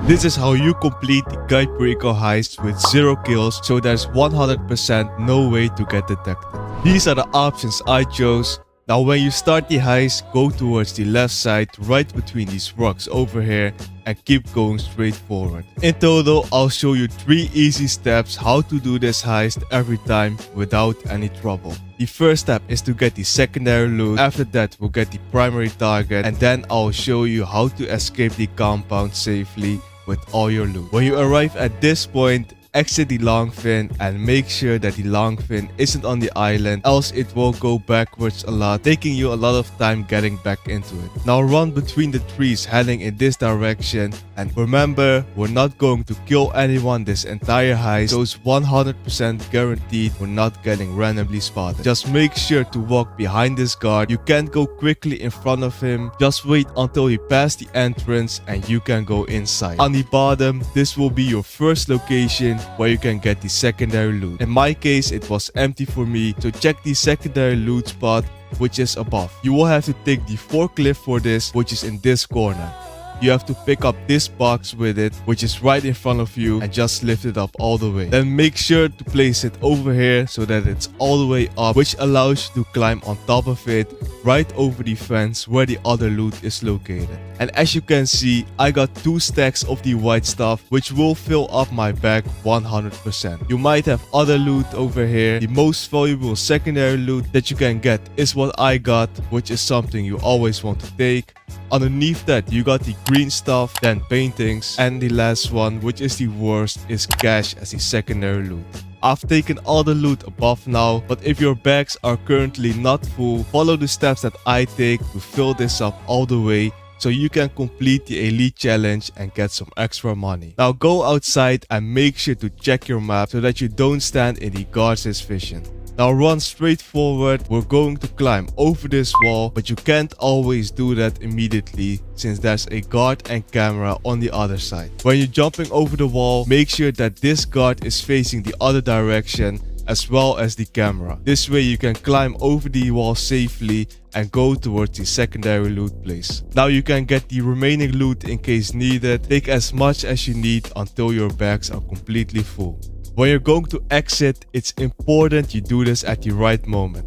This is how you complete the Cayo Perico heist with 0 kills, so there's 100% no way to get detected. These are the options I chose. Now when you start the heist, go towards the left side right between these rocks over here and keep going straight forward. In total, I'll show you 3 easy steps how to do this heist every time without any trouble. The first step is to get the secondary loot. After that, we'll get the primary target, and then I'll show you how to escape the compound safely with all your loot. When you arrive at this point, exit the Longfin and make sure that the Longfin isn't on the island, else it will go backwards a lot, taking you a lot of time getting back into it. Now run between the trees heading in this direction, and remember, we're not going to kill anyone this entire heist, so it's 100% guaranteed we're not getting randomly spotted. Just make sure to walk behind this guard. You can't go quickly in front of him, just wait until you pass the entrance and you can go inside. On the bottom, this will be your first location where you can get the secondary loot. In my case, it was empty for me, so check the secondary loot spot, which is above. You will have to take the forklift for this, which is in this corner. You have to pick up this box with it, which is right in front of you, and just lift it up all the way. Then make sure to place it over here so that it's all the way up, which allows you to climb on top of it right over the fence where the other loot is located. And as you can see, I got 2 stacks of the white stuff, which will fill up my bag 100%. You might have other loot over here. The most valuable secondary loot that you can get is what I got, which is something you always want to take. Underneath that, you got the green stuff, then paintings, and the last one, which is the worst, is cash as the secondary loot. I've taken all the loot above now, but if your bags are currently not full, follow the steps that I take to fill this up all the way so you can complete the elite challenge and get some extra money. Now go outside and make sure to check your map so that you don't stand in the guards' vision. Now run straight forward. We're going to climb over this wall, but you can't always do that immediately since there's a guard and camera on the other side. When you're jumping over the wall, make sure that this guard is facing the other direction as well as the camera. This way you can climb over the wall safely and go towards the secondary loot place. Now you can get the remaining loot in case needed. Take as much as you need until your bags are completely full. When you're going to exit, it's important you do this at the right moment.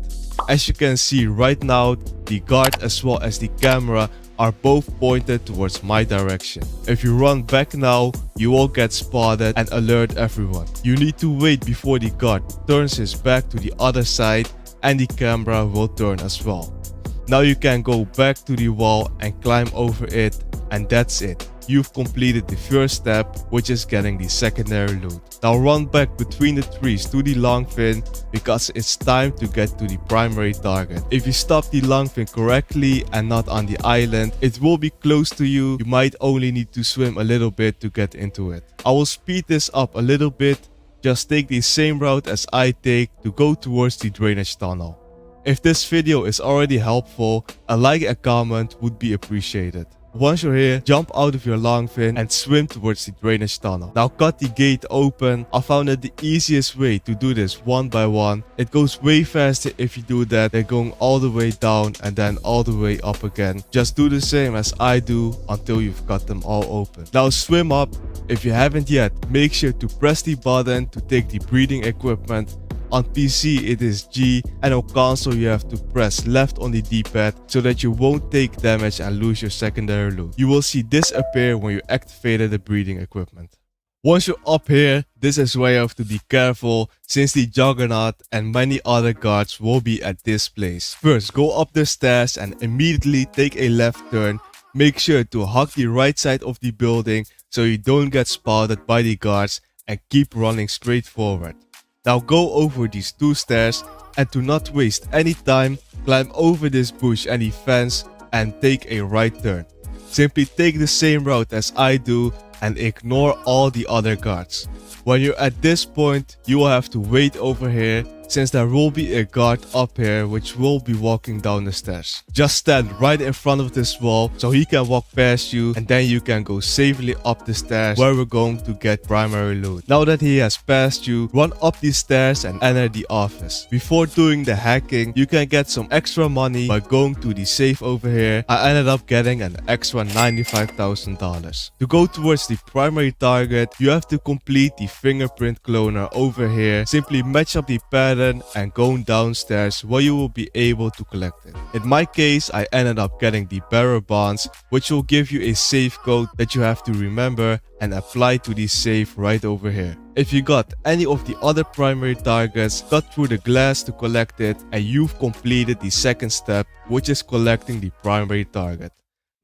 As you can see right now, the guard as well as the camera are both pointed towards my direction. If you run back now, you will get spotted and alert everyone. You need to wait before the guard turns his back to the other side and the camera will turn as well. Now you can go back to the wall and climb over it, and that's it. You've completed the first step, which is getting the secondary loot. Now run back between the trees to the Longfin because it's time to get to the primary target. If you stop the Longfin correctly and not on the island, it will be close to you. You might only need to swim a little bit to get into it. I will speed this up a little bit. Just take the same route as I take to go towards the drainage tunnel. If this video is already helpful, a like and comment would be appreciated. Once you're here, jump out of your Longfin and swim towards the drainage tunnel. Now cut the gate open. I found that the easiest way to do this one by one. It goes way faster if you do that than going all the way down and then all the way up again. Just do the same as I do until you've got them all open. Now swim up. If you haven't yet, make sure to press the button to take the breathing equipment. On PC it is G, and on console you have to press left on the D-pad so that you won't take damage and lose your secondary loot. You will see this appear when you activated the breathing equipment. Once you're up here, this is where you have to be careful since the Juggernaut and many other guards will be at this place. First, go up the stairs and immediately take a left turn. Make sure to hug the right side of the building so you don't get spotted by the guards, and keep running straight forward. Now go over these 2 stairs, and to not waste any time, climb over this bush and the fence and take a right turn. Simply take the same route as I do and ignore all the other guards. When you're at this point, you will have to wait over here since there will be a guard up here which will be walking down the stairs. Just stand right in front of this wall so he can walk past you, and then you can go safely up the stairs where we're going to get primary loot. Now that he has passed you, run up these stairs and enter the office. Before doing the hacking, you can get some extra money by going to the safe over here. I ended up getting an extra $95,000. To go towards the primary target, you have to complete the fingerprint cloner over here. Simply match up the pattern and go downstairs where you will be able to collect it. In my case, I ended up getting the bearer bonds, which will give you a safe code that you have to remember and apply to the safe right over here. If you got any of the other primary targets, cut through the glass to collect it, and you've completed the second step, which is collecting the primary target.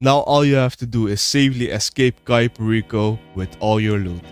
Now all you have to do is safely escape Cayo Perico with all your loot.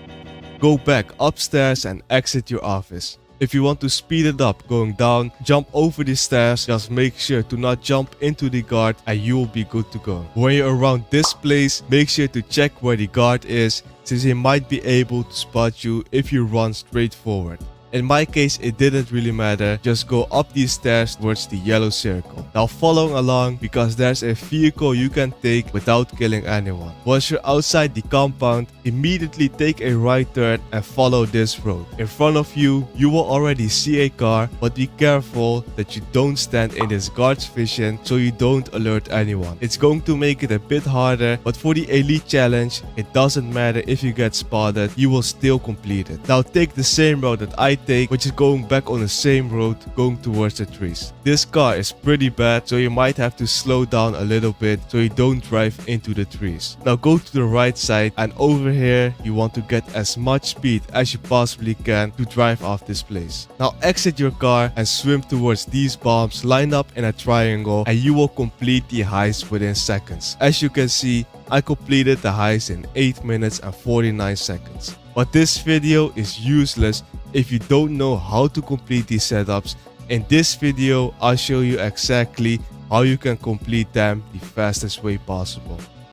Go back upstairs and exit your office. If you want to speed it up going down, jump over the stairs, just make sure to not jump into the guard and you will be good to go. When you're around this place, make sure to check where the guard is, since he might be able to spot you if you run straight forward. In my case, it didn't really matter, just go up these stairs towards the yellow circle. Now follow along because there's a vehicle you can take without killing anyone. Once you're outside the compound, immediately take a right turn and follow this road. In front of you, you will already see a car, but be careful that you don't stand in this guard's vision so you don't alert anyone. It's going to make it a bit harder, but for the elite challenge, it doesn't matter if you get spotted, you will still complete it. Now take the same road that I take, which is going back on the same road going towards the trees. This car is pretty bad, so you might have to slow down a little bit so you don't drive into the trees. Now go to the right side, and over here you want to get as much speed as you possibly can to drive off this place. Now exit your car and swim towards these bombs lined up in a triangle, and you will complete the heist within seconds. As you can see, I completed the heist in 8 minutes and 49 seconds. But this video is useless if you don't know how to complete these setups. In this video, I'll show you exactly how you can complete them the fastest way possible.